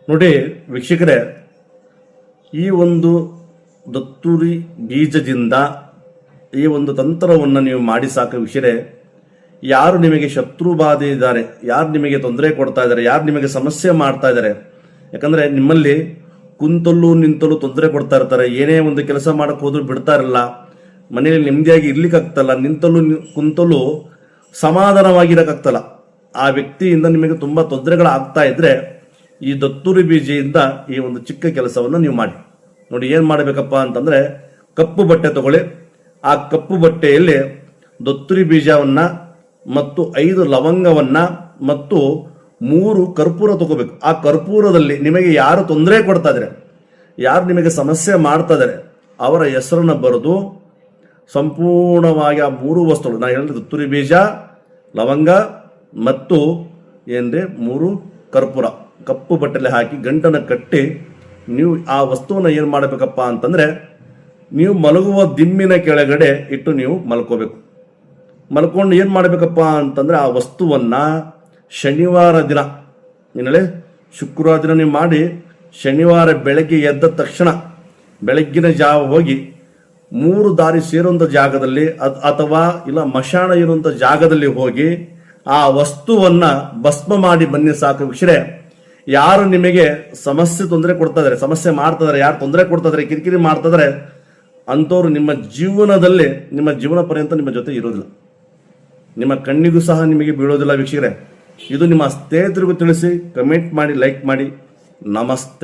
ನೋಡಿ ವೀಕ್ಷಕರೇ, ಈ ಒಂದು ದತ್ತುರಿ ಬೀಜದಿಂದ ಈ ಒಂದು ತಂತ್ರವನ್ನು ನೀವು ಮಾಡಿ ಸಾಕು ವೀಕ್ಷಕರೇ. ಯಾರು ನಿಮಗೆ ಶತ್ರು ಬಾಧೆ ಇದ್ದಾರೆ, ಯಾರು ನಿಮಗೆ ತೊಂದರೆ ಕೊಡ್ತಾ ಇದ್ದಾರೆ, ಯಾರು ನಿಮಗೆ ಸಮಸ್ಯೆ ಮಾಡ್ತಾ ಇದ್ದಾರೆ, ಯಾಕಂದ್ರೆ ನಿಮ್ಮಲ್ಲಿ ಕುಂತಲ್ಲೂ ನಿಂತಲ್ಲೂ ತೊಂದರೆ ಕೊಡ್ತಾ ಇರ್ತಾರೆ. ಏನೇ ಒಂದು ಕೆಲಸ ಮಾಡಕ್ ಹೋದ್ರೂ ಬಿಡ್ತಾ ಇರಲ್ಲ, ಮನೆಯಲ್ಲಿ ನೆಮ್ಮದಿಯಾಗಿ ಇರ್ಲಿಕ್ಕೆ ಆಗ್ತಲ್ಲ, ನಿಂತಲ್ಲೂ ಕುಂತಲ್ಲೂ ಸಮಾಧಾನವಾಗಿರಕ್ಕಾಗ್ತಲ್ಲ. ಆ ವ್ಯಕ್ತಿಯಿಂದ ನಿಮಗೆ ತುಂಬಾ ತೊಂದರೆಗಳಾಗ್ತಾ ಇದ್ರೆ ಈ ದತ್ತುರಿ ಬೀಜದಿಂದ ಈ ಒಂದು ಚಿಕ್ಕ ಕೆಲಸವನ್ನು ನೀವು ಮಾಡಿ ನೋಡಿ. ಏನ್ ಮಾಡಬೇಕಪ್ಪ ಅಂತಂದ್ರೆ, ಕಪ್ಪು ಬಟ್ಟೆ ತಗೊಳ್ಳಿ. ಆ ಕಪ್ಪು ಬಟ್ಟೆಯಲ್ಲಿ ದತ್ತುರಿ ಬೀಜವನ್ನ ಮತ್ತು 5 ಲವಂಗವನ್ನ ಮತ್ತು 3 ಕರ್ಪೂರ ತಗೋಬೇಕು. ಆ ಕರ್ಪೂರದಲ್ಲಿ ನಿಮಗೆ ಯಾರು ತೊಂದರೆ ಕೊಡ್ತಾ ಇದ್ದಾರೆ, ಯಾರು ನಿಮಗೆ ಸಮಸ್ಯೆ ಮಾಡ್ತಾ ಇದ್ದಾರೆ, ಅವರ ಹೆಸರನ್ನ ಬರೆದು ಸಂಪೂರ್ಣವಾಗಿ ಆ 3 ವಸ್ತುಗಳು ನಾನು ಹೇಳಿದ ದತ್ತುರಿ ಬೀಜ, ಲವಂಗ ಮತ್ತು 3 ಕರ್ಪೂರ ಕಪ್ಪು ಬಟ್ಟೆಲೆ ಹಾಕಿ ಗಂಟನ್ನು ಕಟ್ಟಿ ನೀವು ಆ ವಸ್ತುವನ್ನು ಏನು ಮಾಡಬೇಕಪ್ಪ ಅಂತಂದ್ರೆ, ನೀವು ಮಲಗುವ ದಿಮ್ಮಿನ ಕೆಳಗಡೆ ಇಟ್ಟು ನೀವು ಮಲ್ಕೋಬೇಕು. ಮಲ್ಕೊಂಡು ಏನು ಮಾಡಬೇಕಪ್ಪ ಅಂತಂದ್ರೆ, ಆ ವಸ್ತುವನ್ನ ಶನಿವಾರ ದಿನ ಏನೇಳಿ ಶುಕ್ರವಾರ ದಿನ ನೀವು ಮಾಡಿ, ಶನಿವಾರ ಬೆಳಗ್ಗೆ ಎದ್ದ ತಕ್ಷಣ ಬೆಳಗ್ಗಿನ ಜಾವ ಹೋಗಿ 3 ದಾರಿ ಸೇರುವಂಥ ಜಾಗದಲ್ಲಿ ಅಥವಾ ಇಲ್ಲ ಮಶಾಣ ಇರುವಂಥ ಜಾಗದಲ್ಲಿ ಹೋಗಿ ಆ ವಸ್ತುವನ್ನ ಭಸ್ಮ ಮಾಡಿ ಬನ್ನಿ ಸಾಕು ವೀಕ್ಷರೇ. ಯಾರು ನಿಮಗೆ ಸಮಸ್ಯೆ ತೊಂದರೆ ಕೊಡ್ತಾ ಇದಾರೆ, ಸಮಸ್ಯೆ ಮಾಡ್ತಾ ಇದಾರೆ, ಯಾರು ತೊಂದರೆ ಕೊಡ್ತಾ ಇದಾರೆ, ಕಿರಿಕಿರಿ ಮಾಡ್ತಾ ಇದಾರೆ ಅಂಥವ್ರು ನಿಮ್ಮ ಜೀವನದಲ್ಲಿ ನಿಮ್ಮ ಜೀವನ ಪರ್ಯಂತ ನಿಮ್ಮ ಜೊತೆ ಇರೋದಿಲ್ಲ, ನಿಮ್ಮ ಕಣ್ಣಿಗೂ ಸಹ ನಿಮಗೆ ಬೀಳೋದಿಲ್ಲ ವೀಕ್ಷಕರೇ. ಇದು ನಿಮ್ಮ ಸ್ನೇಹಿತರಿಗೂ ತಿಳಿಸಿ, ಕಮೆಂಟ್ ಮಾಡಿ, ಲೈಕ್ ಮಾಡಿ. ನಮಸ್ತೆ.